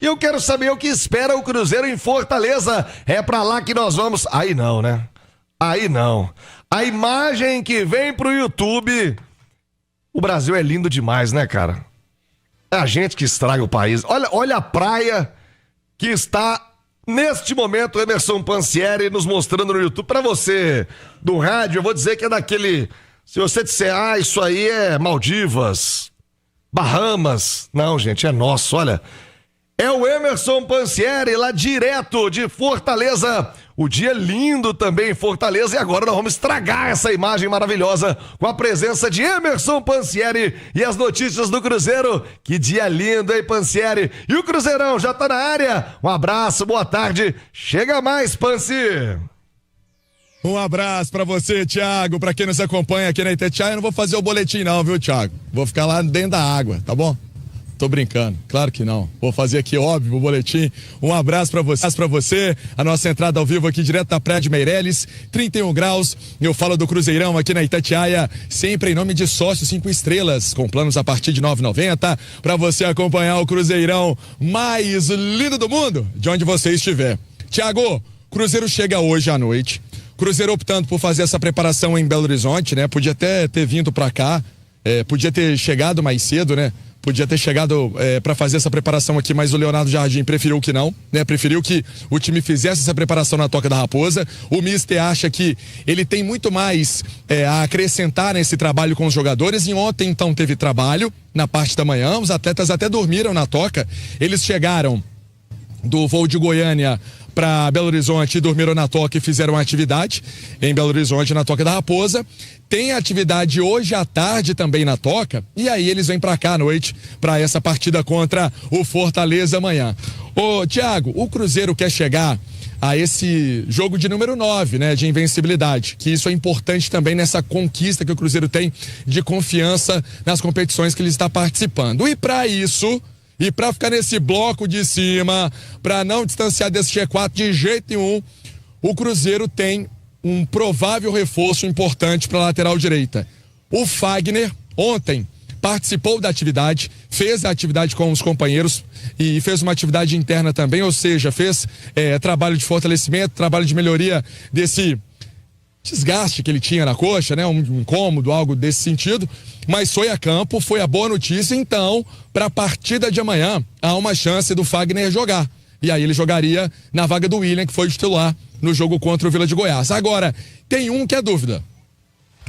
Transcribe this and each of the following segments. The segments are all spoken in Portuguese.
E eu quero saber o que espera o Cruzeiro em Fortaleza. É pra lá que nós vamos. Aí não, né? Aí não. A imagem que vem pro YouTube. O Brasil é lindo demais, né, cara? É a gente que estraga o país. Olha a praia que está, neste momento, o Emerson Pansieri nos mostrando no YouTube. Pra você do rádio, eu vou dizer que é daquele... Se você disser, isso aí é Maldivas, Bahamas. Não, gente, é nosso, olha. É o Emerson Pansieri, lá direto de Fortaleza. O dia lindo também em Fortaleza. E agora nós vamos estragar essa imagem maravilhosa com a presença de Emerson Pansieri e as notícias do Cruzeiro. Que dia lindo, hein, Pansieri? E o Cruzeirão já tá na área. Um abraço, boa tarde. Chega mais, Pansi. Um abraço pra você, Thiago. Pra quem nos acompanha aqui na Itatiaia, eu não vou fazer o boletim não, viu, Thiago? Vou ficar lá dentro da água, tá bom? Tô brincando, claro que não. Vou fazer aqui, óbvio, o boletim. Um abraço pra você. A nossa entrada ao vivo aqui direto da Praia de Meireles, 31 graus. Eu falo do Cruzeirão aqui na Itatiaia, sempre em nome de Sócio 5 Estrelas, com planos a partir de R$ 9,90, pra você acompanhar o Cruzeirão mais lindo do mundo, de onde você estiver. Thiago, Cruzeiro chega hoje à noite. Cruzeiro optando por fazer essa preparação em Belo Horizonte, né? Podia até ter vindo pra cá, podia ter chegado mais cedo, né? Podia ter chegado para fazer essa preparação aqui, mas o Leonardo Jardim preferiu que não, né? Preferiu que o time fizesse essa preparação na Toca da Raposa. O Mister acha que ele tem muito mais a acrescentar nesse trabalho com os jogadores, e ontem então teve trabalho na parte da manhã, os atletas até dormiram na Toca. Eles chegaram do voo de Goiânia para Belo Horizonte e dormiram na Toca e fizeram uma atividade em Belo Horizonte na Toca da Raposa. Tem atividade hoje à tarde também na Toca, e aí eles vêm para cá à noite para essa partida contra o Fortaleza amanhã. Ô Thiago, o Cruzeiro quer chegar a esse jogo de número 9, né, de invencibilidade, que isso é importante também nessa conquista que o Cruzeiro tem de confiança nas competições que ele está participando. E para isso, e para ficar nesse bloco de cima, para não distanciar desse G4 de jeito nenhum, o Cruzeiro tem um provável reforço importante para a lateral direita. O Fagner, ontem, participou da atividade, fez a atividade com os companheiros e fez uma atividade interna também, ou seja, fez trabalho de fortalecimento, trabalho de melhoria desse desgaste que ele tinha na coxa, né? Um incômodo, algo desse sentido, mas foi a campo, foi a boa notícia. Então, para a partida de amanhã, há uma chance do Fagner jogar, e aí ele jogaria na vaga do William, que foi titular no jogo contra o Vila de Goiás. Agora, tem um que é dúvida.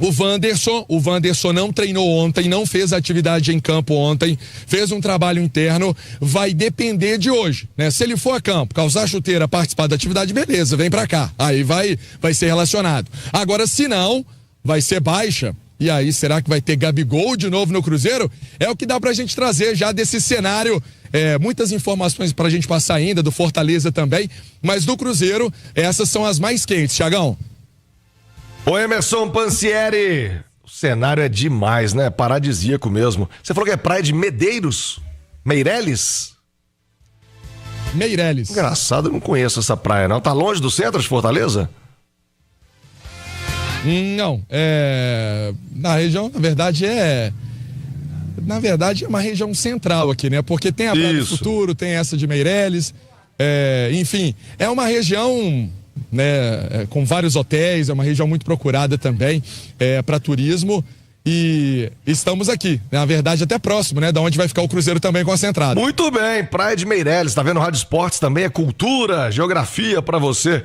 O Wanderson não treinou ontem, não fez atividade em campo ontem, fez um trabalho interno, vai depender de hoje, né? Se ele for a campo, causar chuteira, participar da atividade, beleza, vem pra cá, aí vai ser relacionado. Agora, se não, vai ser baixa, e aí será que vai ter Gabigol de novo no Cruzeiro? É o que dá pra gente trazer já desse cenário, muitas informações pra gente passar ainda, do Fortaleza também, mas do Cruzeiro, essas são as mais quentes, Thiagão. Ô Emerson Pansieri, o cenário é demais, né? Paradisíaco mesmo. Você falou que é praia de Medeiros? Meireles? Meireles. Engraçado, eu não conheço essa praia, não. Tá longe do centro de Fortaleza? Não, na região, na verdade é uma região central aqui, né? Porque tem a Praia do Futuro, tem essa de Meireles, enfim, é uma região, né, com vários hotéis, é uma região muito procurada também para turismo, e estamos aqui, na verdade até próximo, né, da onde vai ficar o Cruzeiro também concentrado. Muito bem, Praia de Meireles, tá vendo? Rádio Esportes também é cultura, geografia para você.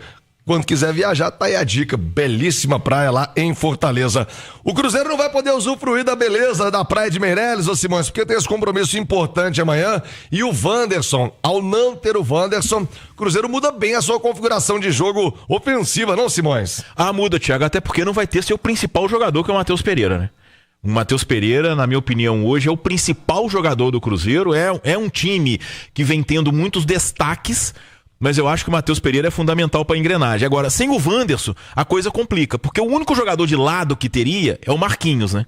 Quando quiser viajar, tá aí a dica, belíssima praia lá em Fortaleza. O Cruzeiro não vai poder usufruir da beleza da Praia de Meireles, ô Simões, porque tem esse compromisso importante amanhã, e o Wanderson, ao não ter o Wanderson, o Cruzeiro muda bem a sua configuração de jogo ofensiva, não, Simões? Muda, Thiago, até porque não vai ter seu principal jogador, que é o Matheus Pereira, né? O Matheus Pereira, na minha opinião, hoje é o principal jogador do Cruzeiro, é um time que vem tendo muitos destaques, mas eu acho que o Matheus Pereira é fundamental para a engrenagem. Agora, sem o Wanderson, a coisa complica, porque o único jogador de lado que teria é o Marquinhos, né?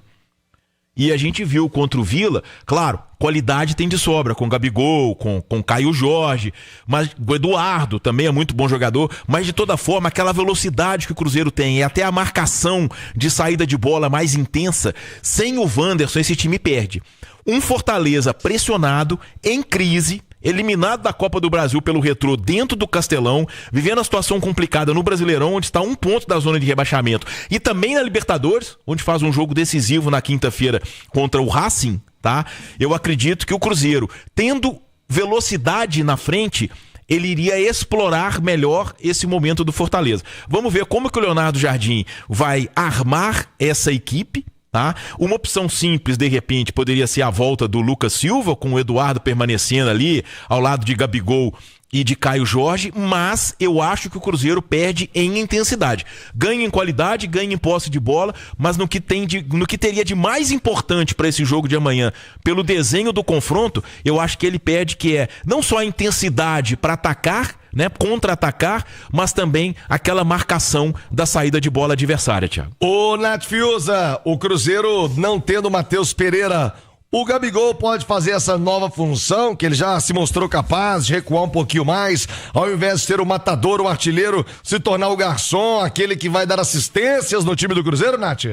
E a gente viu contra o Vila, claro, qualidade tem de sobra, com o Gabigol, com Caio Jorge, mas o Eduardo também é muito bom jogador, mas de toda forma, aquela velocidade que o Cruzeiro tem, e até a marcação de saída de bola mais intensa, sem o Wanderson esse time perde. Um Fortaleza pressionado, em crise, eliminado da Copa do Brasil pelo Retrô dentro do Castelão, vivendo a situação complicada no Brasileirão, onde está 1 ponto da zona de rebaixamento, e também na Libertadores, onde faz um jogo decisivo na quinta-feira contra o Racing, tá? Eu acredito que o Cruzeiro, tendo velocidade na frente, ele iria explorar melhor esse momento do Fortaleza. Vamos ver como que o Leonardo Jardim vai armar essa equipe, tá? Uma opção simples, de repente, poderia ser a volta do Lucas Silva, com o Eduardo permanecendo ali ao lado de Gabigol e de Caio Jorge, mas eu acho que o Cruzeiro perde em intensidade. Ganha em qualidade, ganha em posse de bola, mas no que teria de mais importante para esse jogo de amanhã, pelo desenho do confronto, eu acho que ele perde, que é não só a intensidade para atacar, né, contra-atacar, mas também aquela marcação da saída de bola adversária, Thiago. Ô, Nath Fiuza, o Cruzeiro não tendo o Matheus Pereira, o Gabigol pode fazer essa nova função, que ele já se mostrou capaz de recuar um pouquinho mais, ao invés de ter o matador, o artilheiro, se tornar o garçom, aquele que vai dar assistências no time do Cruzeiro, Nath?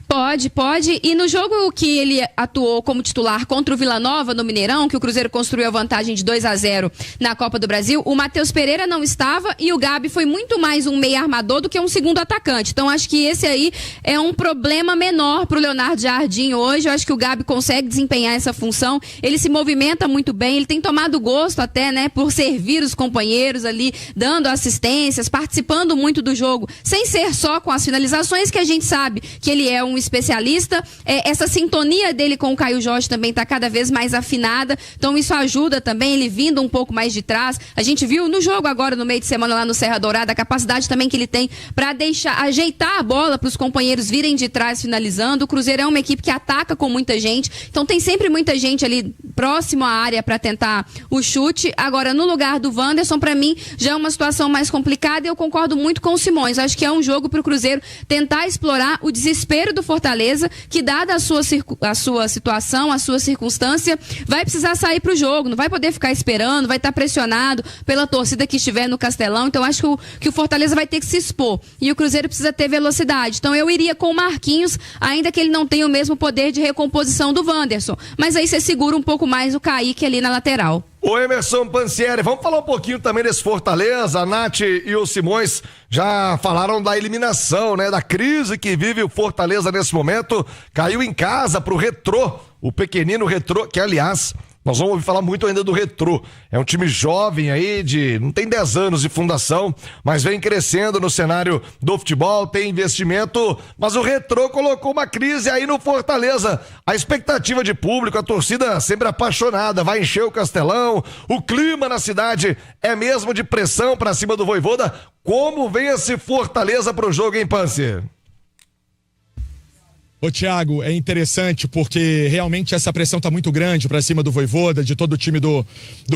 Pode. E no jogo que ele atuou como titular contra o Vila Nova, no Mineirão, que o Cruzeiro construiu a vantagem de 2-0 na Copa do Brasil, o Matheus Pereira não estava e o Gabi foi muito mais um meio armador do que um segundo atacante. Então acho que esse aí é um problema menor pro Leonardo Jardim hoje. Eu acho que o Gabi consegue desempenhar essa função. Ele se movimenta muito bem, ele tem tomado gosto até, né, por servir os companheiros ali, dando assistências, participando muito do jogo, sem ser só com as finalizações, que a gente sabe que ele é um especialista. Essa sintonia dele com o Caio Jorge também está cada vez mais afinada, então isso ajuda também, ele vindo um pouco mais de trás. A gente viu no jogo agora no meio de semana lá no Serra Dourada a capacidade também que ele tem para ajeitar a bola para os companheiros virem de trás finalizando. O Cruzeiro é uma equipe que ataca com muita gente, então tem sempre muita gente ali próximo à área para tentar o chute. Agora, no lugar do Wanderson, para mim já é uma situação mais complicada, e eu concordo muito com o Simões. Acho que é um jogo para o Cruzeiro tentar explorar o desespero do Fortaleza, que dada a sua situação, a sua circunstância, vai precisar sair para o jogo, não vai poder ficar esperando, vai estar pressionado pela torcida que estiver no Castelão. Então acho que o Fortaleza vai ter que se expor e o Cruzeiro precisa ter velocidade. Então eu iria com o Marquinhos, ainda que ele não tenha o mesmo poder de recomposição do Wanderson, mas aí você segura um pouco mais o Kaique ali na lateral. O Emerson Pansieri, vamos falar um pouquinho também desse Fortaleza. A Nath e o Simões já falaram da eliminação, né? Da crise que vive o Fortaleza nesse momento. Caiu em casa pro Retrô, o pequenino Retrô, que aliás, nós vamos ouvir falar muito ainda do Retrô. É um time jovem aí, não tem 10 anos de fundação, mas vem crescendo no cenário do futebol, tem investimento, mas o Retrô colocou uma crise aí no Fortaleza. A expectativa de público, a torcida sempre apaixonada, vai encher o Castelão, o clima na cidade é mesmo de pressão pra cima do Vojvoda. Como vem esse Fortaleza pro jogo, hein, Pansi? Ô, Thiago, é interessante porque realmente essa pressão tá muito grande pra cima do Vojvoda, de todo o time do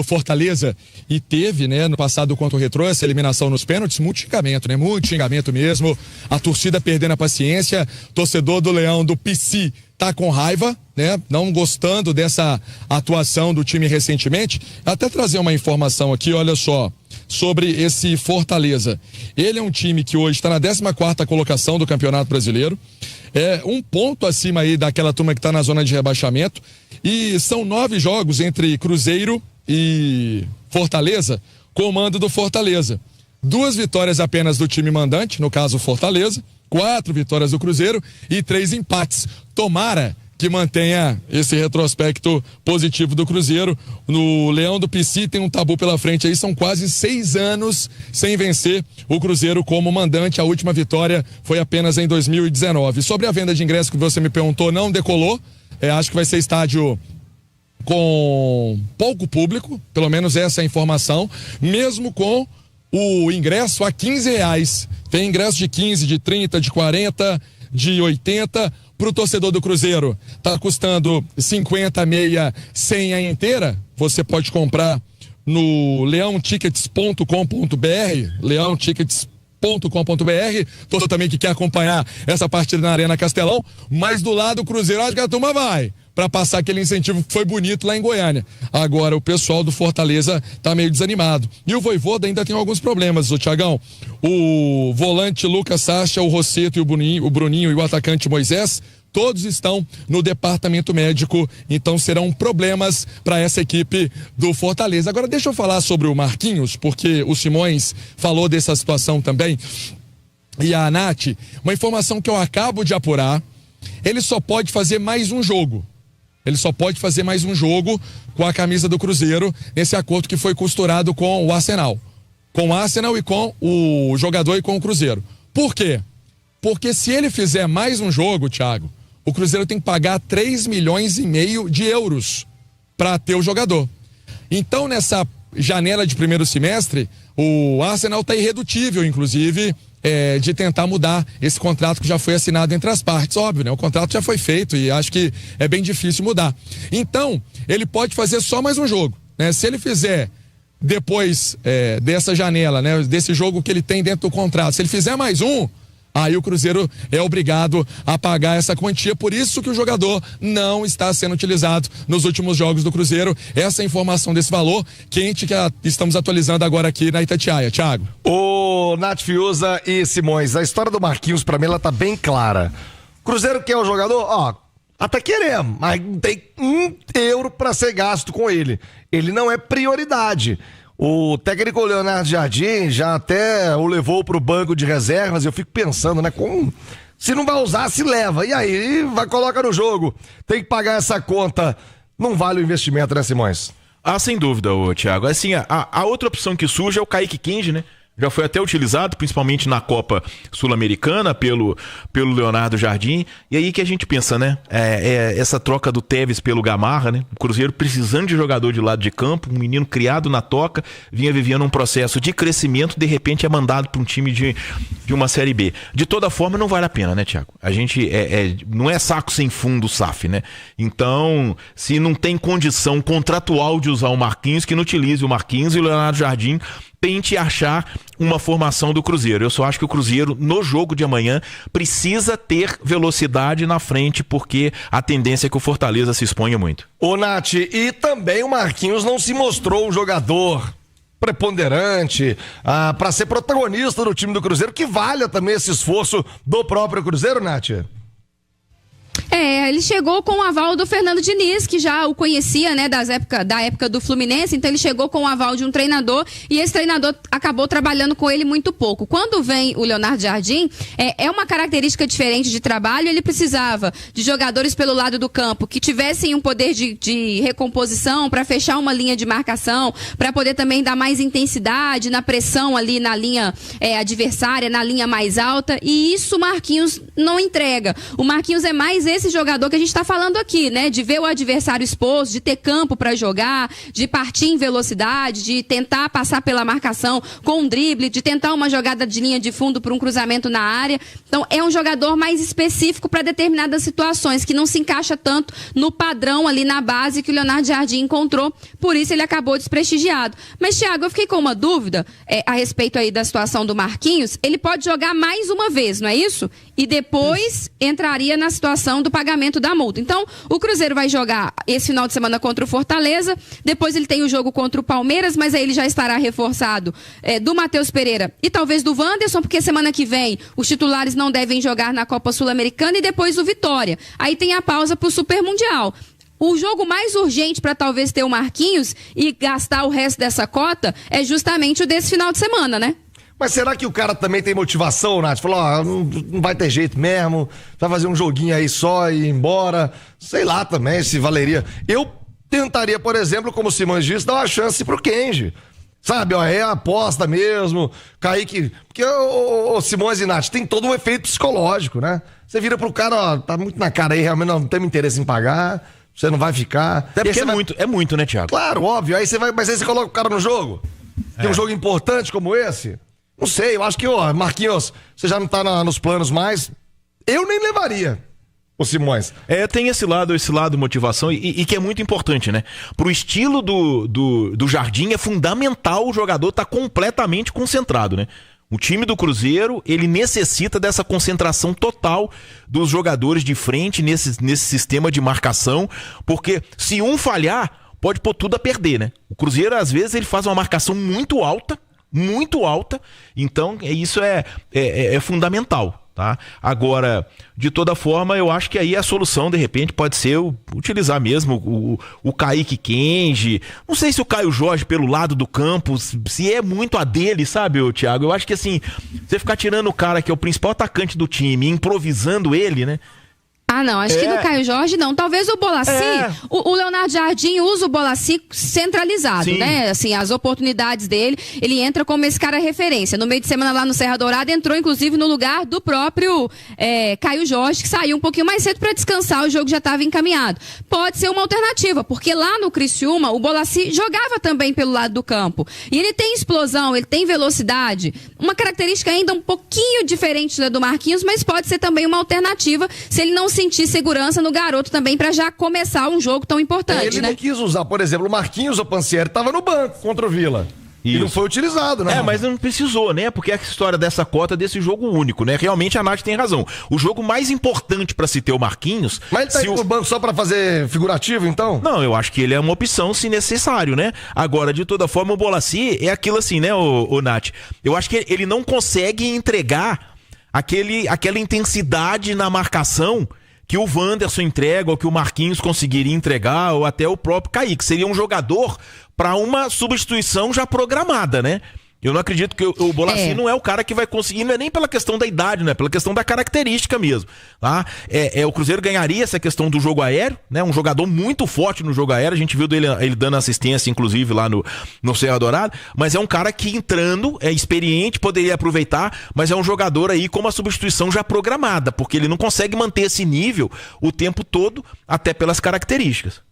Fortaleza, e teve, né, no passado contra o Retrô, essa eliminação nos pênaltis, muito xingamento, né, muito xingamento mesmo, a torcida perdendo a paciência, torcedor do Leão, do PC, tá com raiva, né, não gostando dessa atuação do time recentemente. Até trazer uma informação aqui, olha só, sobre esse Fortaleza. Ele é um time que hoje está na 14ª colocação do Campeonato Brasileiro, é um ponto acima aí daquela turma que está na zona de rebaixamento, e são 9 jogos entre Cruzeiro e Fortaleza, comando do Fortaleza. 2 vitórias apenas do time mandante, no caso Fortaleza, 4 vitórias do Cruzeiro e 3 empates. Tomara que mantenha esse retrospecto positivo do Cruzeiro. No Leão do PC tem um tabu pela frente aí, são quase 6 anos sem vencer o Cruzeiro como mandante. A última vitória foi apenas em 2019. Sobre a venda de ingressos que você me perguntou, não decolou. Acho que vai ser estádio com pouco público, pelo menos essa é a informação, mesmo com o ingresso a R$15. Tem ingresso de 15, de 30, de 40, de 80. Pro torcedor do Cruzeiro, tá custando 50, meia, 100 a inteira. Você pode comprar no leãotickets.com.br, leãotickets.com.br. Torcedor também que quer acompanhar essa partida na Arena Castelão, mas do lado do Cruzeiro, acho que a turma vai para passar aquele incentivo que foi bonito lá em Goiânia. Agora o pessoal do Fortaleza tá meio desanimado. E o Vojvoda ainda tem alguns problemas, o Thiagão. O volante Lucas Sacha, o Rosseto e o Bruninho e o atacante Moisés, todos estão no departamento médico, então serão problemas para essa equipe do Fortaleza. Agora deixa eu falar sobre o Marquinhos, porque o Simões falou dessa situação também, e a Nath, uma informação que eu acabo de apurar, ele só pode fazer mais um jogo. Ele só pode fazer mais um jogo com a camisa do Cruzeiro, nesse acordo que foi costurado com o Arsenal. Com o Arsenal e com o jogador e com o Cruzeiro. Por quê? Porque se ele fizer mais um jogo, Thiago, o Cruzeiro tem que pagar 3,5 milhões de euros para ter o jogador. Então, nessa janela de primeiro semestre, o Arsenal está irredutível, inclusive, de tentar mudar esse contrato que já foi assinado entre as partes. Óbvio, né? O contrato já foi feito e acho que é bem difícil mudar. Então, ele pode fazer só mais um jogo, né? Se ele fizer depois dessa janela, né? Desse jogo que ele tem dentro do contrato, se ele fizer mais um, aí o Cruzeiro é obrigado a pagar essa quantia, por isso que o jogador não está sendo utilizado nos últimos jogos do Cruzeiro. Essa é a informação desse valor quente que estamos atualizando agora aqui na Itatiaia. Thiago. Ô, Nath Fiuza e Simões, a história do Marquinhos, pra mim, ela tá bem clara. Cruzeiro quer o jogador? Ó, até queremos, mas não tem €1 pra ser gasto com ele. Ele não é prioridade. O técnico Leonardo Jardim já até o levou pro banco de reservas. Eu fico pensando, né? Se não vai usar, se leva. E aí, coloca no jogo. Tem que pagar essa conta. Não vale o investimento, né, Simões? Ah, sem dúvida, Thiago. Assim, a outra opção que surge é o Kaique Kenji, né? Já foi até utilizado, principalmente na Copa Sul-Americana, pelo Leonardo Jardim. E aí que a gente pensa, né? Essa troca do Tevez pelo Gamarra, né? O Cruzeiro precisando de jogador de lado de campo, um menino criado na toca, vinha vivendo um processo de crescimento, de repente é mandado para um time de uma Série B. De toda forma, não vale a pena, né, Thiago? A gente não é saco sem fundo o SAF, né? Então, se não tem condição contratual de usar o Marquinhos, que não utilize o Marquinhos, e o Leonardo Jardim tente achar uma formação do Cruzeiro. Eu só acho que o Cruzeiro, no jogo de amanhã, precisa ter velocidade na frente, porque a tendência é que o Fortaleza se exponha muito. Ô, Nath, e também o Marquinhos não se mostrou um jogador preponderante para ser protagonista do time do Cruzeiro, que valha também esse esforço do próprio Cruzeiro, Nath? Ele chegou com o aval do Fernando Diniz, que já o conhecia, né, da época do Fluminense, então ele chegou com o aval de um treinador e esse treinador acabou trabalhando com ele muito pouco. Quando vem o Leonardo Jardim, é uma característica diferente de trabalho, ele precisava de jogadores pelo lado do campo que tivessem um poder de recomposição para fechar uma linha de marcação, para poder também dar mais intensidade na pressão ali na linha adversária, na linha mais alta, e isso o Marquinhos não entrega. O Marquinhos é mais esse jogador que a gente está falando aqui, né? De ver o adversário exposto, de ter campo para jogar, de partir em velocidade, de tentar passar pela marcação com um drible, de tentar uma jogada de linha de fundo por um cruzamento na área. Então é um jogador mais específico para determinadas situações, que não se encaixa tanto no padrão ali na base que o Leonardo Jardim encontrou, por isso ele acabou desprestigiado. Mas, Thiago, eu fiquei com uma dúvida a respeito aí da situação do Marquinhos. Ele pode jogar mais uma vez, não é isso? E depois entraria na situação do pagamento da multa. Então, o Cruzeiro vai jogar esse final de semana contra o Fortaleza, depois ele tem o jogo contra o Palmeiras, mas aí ele já estará reforçado do Matheus Pereira e talvez do Wanderson, porque semana que vem os titulares não devem jogar na Copa Sul-Americana, e depois o Vitória. Aí tem a pausa pro Super Mundial. O jogo mais urgente para talvez ter o Marquinhos e gastar o resto dessa cota é justamente o desse final de semana, né? Mas será que o cara também tem motivação, Nath? Falou, não vai ter jeito mesmo, vai fazer um joguinho aí só e ir embora. Sei lá também se valeria. Eu tentaria, por exemplo, como o Simões disse, dar uma chance pro Kenji. Sabe, é a aposta mesmo. Kaique. Porque o Simões e Nath tem todo um efeito psicológico, né? Você vira pro cara, tá muito na cara aí, realmente não tem interesse em pagar, você não vai ficar. Até porque é muito, né, Thiago? Claro, óbvio. Mas aí você coloca o cara no jogo. Tem um jogo importante como esse. Não sei, eu acho que, Marquinhos, você já não tá nos planos mais. Eu nem levaria o Simões. Tem esse lado motivação e que é muito importante, né? Pro estilo do Jardim é fundamental o jogador estar completamente concentrado, né? O time do Cruzeiro, ele necessita dessa concentração total dos jogadores de frente nesse sistema de marcação, porque se um falhar, pode pôr tudo a perder, né? O Cruzeiro, às vezes, ele faz uma marcação muito alta, então isso é fundamental. tá? Agora, de toda forma, eu acho que aí a solução, de repente, pode ser utilizar mesmo o Kaique Kenji. Não sei se o Caio Jorge pelo lado do campo, se é muito a dele, sabe, Thiago? Eu acho que assim, você ficar tirando o cara que é o principal atacante do time, improvisando ele, né? Ah, não, acho que do Caio Jorge não. Talvez o Bolassi, o Leonardo Jardim usa o Bolassi centralizado, Sim. né? Assim, as oportunidades dele, ele entra como esse cara referência. No meio de semana lá no Serra Dourada, entrou inclusive no lugar do próprio Caio Jorge, que saiu um pouquinho mais cedo para descansar, o jogo já estava encaminhado. Pode ser uma alternativa, porque lá no Criciúma, o Bolassi jogava também pelo lado do campo. E ele tem explosão, ele tem velocidade, uma característica ainda um pouquinho diferente da do Marquinhos, mas pode ser também uma alternativa se ele não sentir segurança no garoto também para já começar um jogo tão importante, ele né? não quis usar, por exemplo, o Marquinhos ou Pansieri tava no banco contra o Vila. Isso. E não foi utilizado, né? Mas não precisou, né? Porque a história dessa cota desse jogo único, né? Realmente a Nath tem razão. O jogo mais importante pra se ter o Marquinhos... Mas ele tá indo pro banco só pra fazer figurativo, então? Não, eu acho que ele é uma opção se necessário, né? Agora, de toda forma, o Bolassi é aquilo assim, né, o Nath? Eu acho que ele não consegue entregar aquela intensidade na marcação que o Wanderson entrega, ou que o Marquinhos conseguiria entregar, ou até o próprio Kaique. Seria um jogador para uma substituição já programada, né? Eu não acredito que o Bolassi não é o cara que vai conseguir, não é nem pela questão da idade, né? Pela questão da característica mesmo, tá? O Cruzeiro ganharia essa questão do jogo aéreo, né? Um jogador muito forte no jogo aéreo, a gente viu ele dando assistência, inclusive, lá no Serra Dourada, mas é um cara que entrando, é experiente, poderia aproveitar, mas é um jogador aí com uma substituição já programada, porque ele não consegue manter esse nível o tempo todo, até pelas características.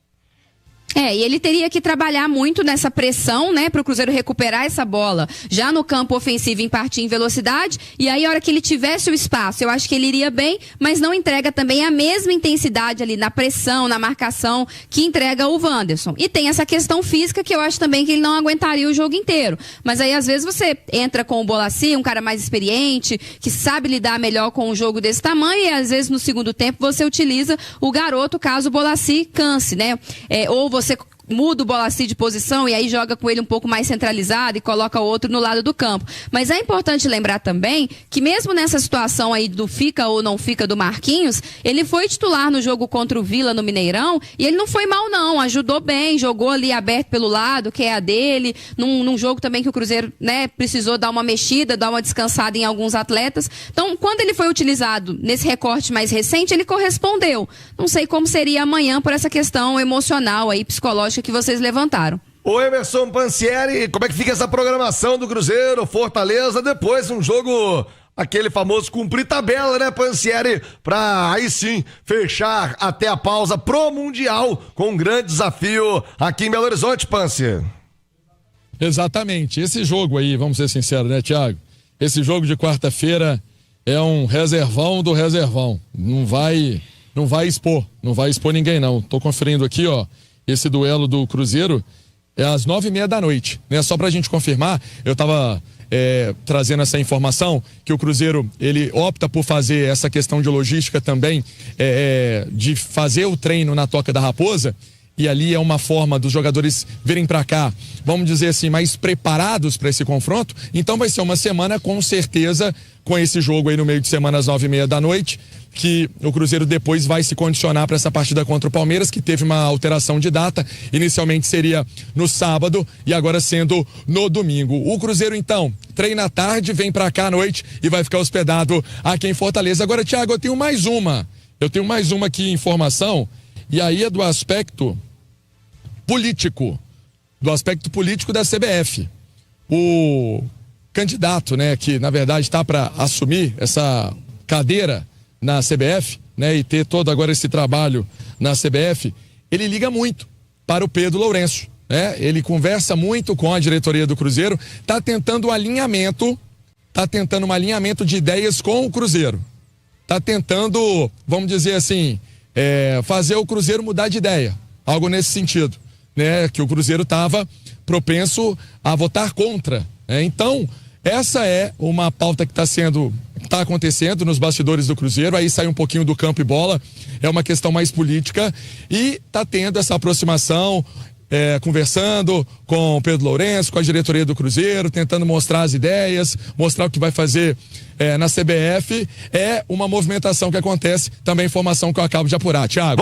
E ele teria que trabalhar muito nessa pressão, né, para o Cruzeiro recuperar essa bola já no campo ofensivo em partir em velocidade, e aí a hora que ele tivesse o espaço, eu acho que ele iria bem, mas não entrega também a mesma intensidade ali na pressão, na marcação que entrega o Wanderson. E tem essa questão física que eu acho também que ele não aguentaria o jogo inteiro. Mas aí às vezes você entra com o Bolassi, um cara mais experiente, que sabe lidar melhor com um jogo desse tamanho, e às vezes no segundo tempo você utiliza o garoto caso o Bolassi canse, né? Ou você muda o Bolassi de posição e aí joga com ele um pouco mais centralizado e coloca o outro no lado do campo. Mas é importante lembrar também que mesmo nessa situação aí do fica ou não fica do Marquinhos, ele foi titular no jogo contra o Vila no Mineirão e ele não foi mal não, ajudou bem, jogou ali aberto pelo lado, que é a dele, num jogo também que o Cruzeiro, né, precisou dar uma mexida, dar uma descansada em alguns atletas. Então, quando ele foi utilizado nesse recorte mais recente, ele correspondeu. Não sei como seria amanhã por essa questão emocional aí, psicológica que vocês levantaram. Ô Emerson Pansieri, como é que fica essa programação do Cruzeiro, Fortaleza, depois um jogo, aquele famoso cumprir tabela, né, Pansieri, pra aí sim fechar até a pausa pro Mundial com um grande desafio aqui em Belo Horizonte, Pansieri. Exatamente, esse jogo aí, vamos ser sinceros, né, Thiago? Esse jogo de quarta-feira é um reservão do reservão, não vai expor ninguém não. Tô conferindo aqui, ó. Esse duelo do Cruzeiro é às 9h30 da noite, né? Só pra gente confirmar, eu tava trazendo essa informação que o Cruzeiro, ele opta por fazer essa questão de logística também, de fazer o treino na Toca da Raposa, e ali é uma forma dos jogadores virem pra cá, vamos dizer assim, mais preparados para esse confronto. Então vai ser uma semana com certeza, com esse jogo aí no meio de semana às 9h30 da noite, que o Cruzeiro depois vai se condicionar para essa partida contra o Palmeiras, que teve uma alteração de data. Inicialmente seria no sábado e agora sendo no domingo. O Cruzeiro, então, treina à tarde, vem para cá à noite e vai ficar hospedado aqui em Fortaleza. Agora, Thiago, eu tenho mais uma aqui, informação, e aí é do aspecto político da CBF. O candidato, né, que na verdade está para assumir essa cadeira na CBF, né, e ter todo agora esse trabalho na CBF, ele liga muito para o Pedro Lourenço, né? Ele conversa muito com a diretoria do Cruzeiro, tá tentando um alinhamento de ideias com o Cruzeiro. Tá tentando, vamos dizer assim, fazer o Cruzeiro mudar de ideia, algo nesse sentido, né? Que o Cruzeiro estava propenso a votar contra, né? Então, essa é uma pauta que está acontecendo nos bastidores do Cruzeiro, aí sai um pouquinho do campo e bola, é uma questão mais política e está tendo essa aproximação. conversando com o Pedro Lourenço, com a diretoria do Cruzeiro, tentando mostrar as ideias, mostrar o que vai fazer na CBF. É uma movimentação que acontece, também informação que eu acabo de apurar. Thiago.